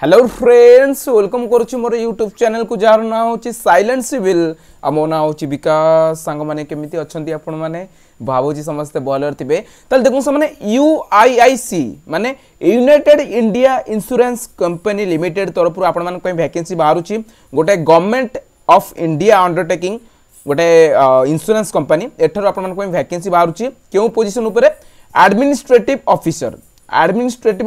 Hello friends welcome करुच्ची मोर YouTube channel को jar ना हो साइलेंट सिविल आ मो ना हो विकास सांग माने केमिति अछंती आपण माने भाबुजी समस्त बॉलर थिबे तल देखु से माने यूआईआईसी माने United India insurance company limited तरफ आपण मान कोई वैकेंसी बाहरुची गोटे गवर्नमेंट ऑफ इंडिया अंडरटेकिंग गोटे इंश्योरेंस कंपनी एठर आपण मान कोई वैकेंसी बाहरुची केउ पोजीशन ऊपर एडमिनिस्ट्रेटिव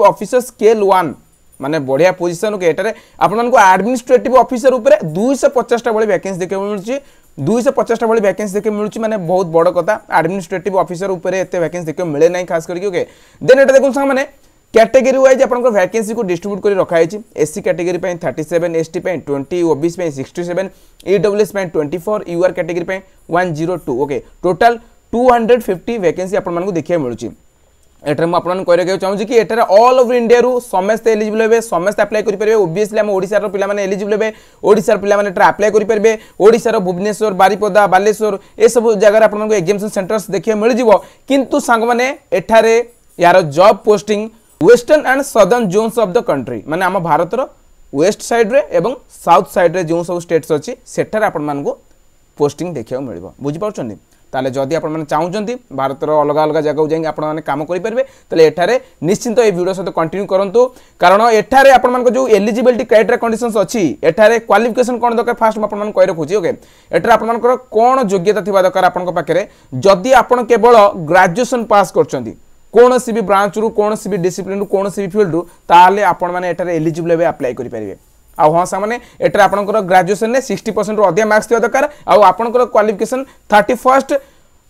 ऑफिसर स्केल 1 माने बढ़िया पोजीशन के एटारे आपण मानको एडमिनिस्ट्रेटिव ऑफिसर ऊपर 250 टा बड़ी वैकेंसी देखे मिलुची 250 टा बड़ी वैकेंसी देखे मिलुची माने बहुत बड़ कथा एडमिनिस्ट्रेटिव ऑफिसर ऊपर एते वैकेंसी देखे मिले नै खास करके ओके देन एटा देखु संग माने कैटेगरी वाइज आपण को वैकेंसी को डिस्ट्रीब्यूट करी रखा है एससी कैटेगरी पे 37 एसटी पे 20 ओबीसी पे 67 ईडब्ल्यूएस पे 24 यूआर कैटेगरी पे 102 ओके टोटल 250 वैकेंसी आपण मानको देखिया मिलुची एटर मु आपन कह रखे चाहूँ कि एटर ऑल ओवर इंडिया रु समस्त एलिजिबल हेबे समस्त अप्लाई करि परबे ओबीएसली हम ओडिसा रो पिला माने एलिजिबल हेबे ओडिसा रो पिला माने एटर अप्लाई करि परबे ओडिसा रो भुवनेश्वर बारिपदा बालेश्वर ए सब जगह रे आपन को एग्जामिनेशन सेंटर्स देखिए मिल जिवो किंतु संग माने एठारे यार job posting western and southern zones of the country माने हम भारत रो वेस्ट साइड रे एवं साउथ साइड रे जो सब स्टेट्स अछि सेठार आपन मान को पोस्टिंग देखियो मिलबो बुझि पाउछन्नी ताले जदि आपण माने चाहुचंती भारत रो अलग अलग जगह जाई आपण माने काम करि परबे तले एठारे निश्चित ए वीडियो सहित कंटिन्यू करंतु कारण एठारे आपण मान को जो एलिजिबिलिटी क्राइटेरिया कंडीशंस अछि एठारे क्वालिफिकेशन कोन दरकार फास्ट आपण मान कहि रखुची ओके एठारे आपण मान को कोन योग्यता थिबा दरकार आपण को पाखरे जदि आपण केवल ग्रेजुएशन पास करचंती कोन सी भी ब्रांच रु कोन सी भी डिसिप्लिन रु कोन सी भी फील्ड रु ताले आपण माने एठारे एलिजिबल हेबे अप्लाई करि परिबे आ हाँ सामने एटर आपनकर ग्रेजुएशन ने 60% रु अधिक मार्क्स थिबा दरकार आ आपनकर क्वालिफिकेशन 31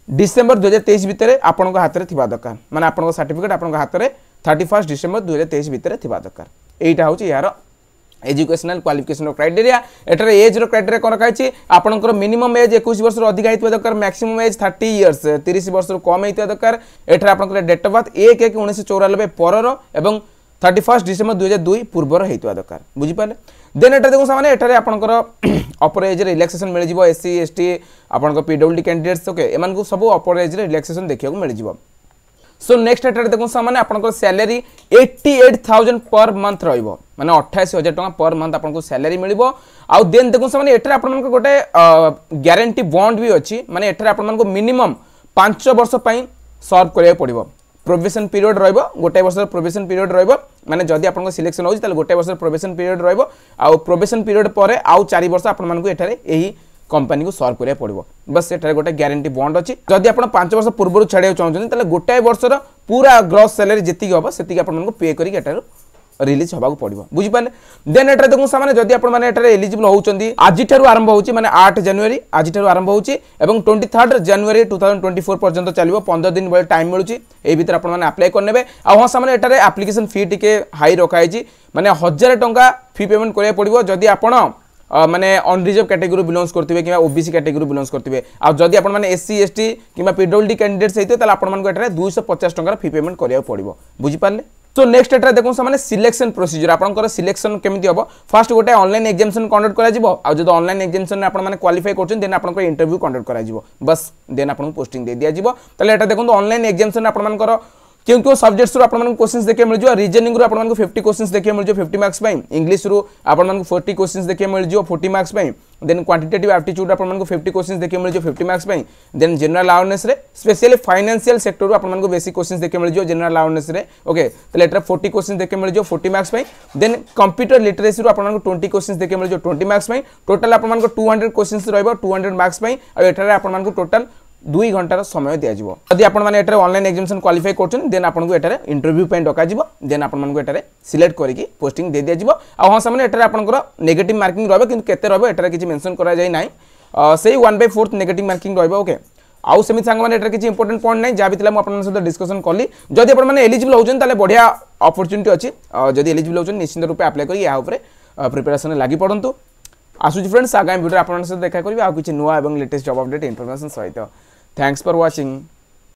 डिसेंबर 2023 भितर आपनकर हाथ रे थिबा दरकार माने आपनकर सर्टिफिकेट आपनकर हाथ रे 31 डिसेंबर 2023 भितर थिबा दरकार एटा होची यार एजुकेशनल क्वालिफिकेशन क्राइटेरिया एटर एज रो क्राइटेरिया कोन रखाइछि आपनकर मिनिमम एज 21 वर्ष रो अधिक हितबा दरकार मैक्सिमम एज 30 इयर्स 30 वर्ष रो कम हितबा दरकार एटर आपनकर डेट ऑफ बर्थ 1/1/1994 पर रो एवं 31 डिसेंबर 2002 पूर्वर हेतुआ दरकार बुझी पाले देन एटा देखो सामाने एटारे आपनकर अपर एज रे रिलैक्सेशन मिल जिवो एससी एसटी आपनकर पीडब्ल्यूडी कैंडिडेट्स ओके एमान को सब अपर एज रे रिलैक्सेशन देखियो मिल जिवो सो नेक्स्ट एटारे देखो सामाने आपनकर सैलरी 88000 पर मंथ रहइबो माने 28000 टका पर मंथ आपनको सैलरी मिलिबो आ देन देखो सामाने एटारे आपनकर गोटे गारंटी बॉन्ड भी अछि माने एटारे आपनको मिनिमम 5 वर्ष पई सर्व करिया पड़िबो प्रोबेशन पीरियड रहइबो गोटे वर्ष प्रोबेशन पीरियड रहइबो माने जदि आपन सिलेक्शन होई ताले गोटे वर्ष प्रोबेशन पीरियड रहइबो आ प्रोबेशन पीरियड परे आ 4 वर्ष आपन मानको एठारे एही कंपनी को सर्व करिया पड़िबो बस एठारे गोटे गारंटी बॉन्ड अछि जदि आपन 5 वर्ष पूर्व छाडिया चाहउछन ताले गोटे वर्षर पूरा ग्रॉस सैलरी जेति होबो सेति आपन मानको पे करी एठारे रिलीज होबा को पड़िबो बुझि पाले देन एटा देखु सामाने जदि आपण माने एटारे एलिजिबल होउचंदी आजि थारु आरंभ होउची माने 8 जनवरी आजि थारु आरंभ होउची एवं 23 जनवरी 2024 पर्यंत चलिबो 15 दिन बळे टाइम मिलुची ए भीतर आपण माने अप्लाई करनेबे आ हा सामाने एटारे एप्लीकेशन फी टिके हाई रखाइची माने 1000 टंका फी पेमेंट करिया पड़िबो जदि आपण माने अनरिजर्व कैटेगरी बिलोंग्स करथिबे किबा ओबीसी कैटेगरी बिलोंग्स करथिबे आ जदि आपण माने एससी एसटी किबा पीडब्ल्यूडी कैंडिडेट्स हेते ताले आपण मानको एटारे 250 टंका फी पेमेंट करिया पड़िबो बुझि पाले तो नेक्स्ट एटा देखो सामाने सिलेक्शन प्रोसीजर आपनकर सिलेक्शन केमिति हबो फर्स्ट गोटे ऑनलाइन एग्जामिनेशन कंडक्ट करा जिवो आ जदि ऑनलाइन एग्जामिनेशन ने आपण माने क्वालिफाई करछन देन आपनकर इंटरव्यू कंडक्ट करा जिवो बस देन आपन पोस्टिंग दे दिया जिवो तले एटा देखो ऑनलाइन एग्जामिनेशन आपण मानकर क्यों सब्जेक्ट्स आपण मानको क्वेश्चंस देखे मिल जो रीजनिंग रो आपण मानको 50 क्वेश्चंस देखे मिल जो 50 मार्क्स पई इंग्लिश रो आपण मानको 40 क्वेश्चंस देखे मिल जो 40 मार्क्स पई देन क्वांटिटेटिव एप्टीट्यूड आपण मानको 50 क्वेश्चंस देखे मिल जो 50 मार्क्स पई देन जनरल अवेयरनेस रे स्पेशली फाइनेंशियल सेक्टर रो आपण मानको बेसिक क्वेश्चंस देखे मिल जो जनरल अवेयरनेस रे ओके तले एटा 40 क्वेश्चंस देखे मिल जो 40 मार्क्स पई देन कंप्यूटर लिटरेसी रो आपण मानको 20 क्वेश्चंस देखे मिल जो 20 मार्क्स पई टोटल आपण मानको 200 क्वेश्चंस रहइबो 200 मार्क्स पई आ एटा रे आपण मानको टोटल 2 घंटार समय दिया जिवो यदि आपण माने एटारे ऑनलाइन एग्जामिनेशन क्वालिफाई करछन देन आपण को एटारे इंटरव्यू पे डका जिवो देन आपण मानको एटारे सिलेक्ट करिकि पोस्टिंग दे दिया जिवो आ हा सामने एटारे आपनकर नेगेटिव मार्किंग रहबे किंतु केते रहबे एटारे किछि मेंशन करा जाय नै सेही 1/4 नेगेटिव मार्किंग रहबे ओके आउ सेमि संग माने एटारे किछि इंपोर्टेंट पॉइंट नै जा बितला म आपण सहित डिस्कशन करली जदि आपण माने एलिजिबल होजन ताले बढ़िया अपॉर्चुनिटी अछि जदि एलिजिबल होजन निश्चित रूपे अप्लाई करी या ऊपर प्रिपरेशन लागि पड़ंतु आसुची फ्रेंड्स आगामी वीडियो आपण सहित देखा करबी आ किछि नुवा एवं लेटेस्ट जॉब अपडेट इंफॉर्मेशन सहित थैंक्स फॉर वाचिंग।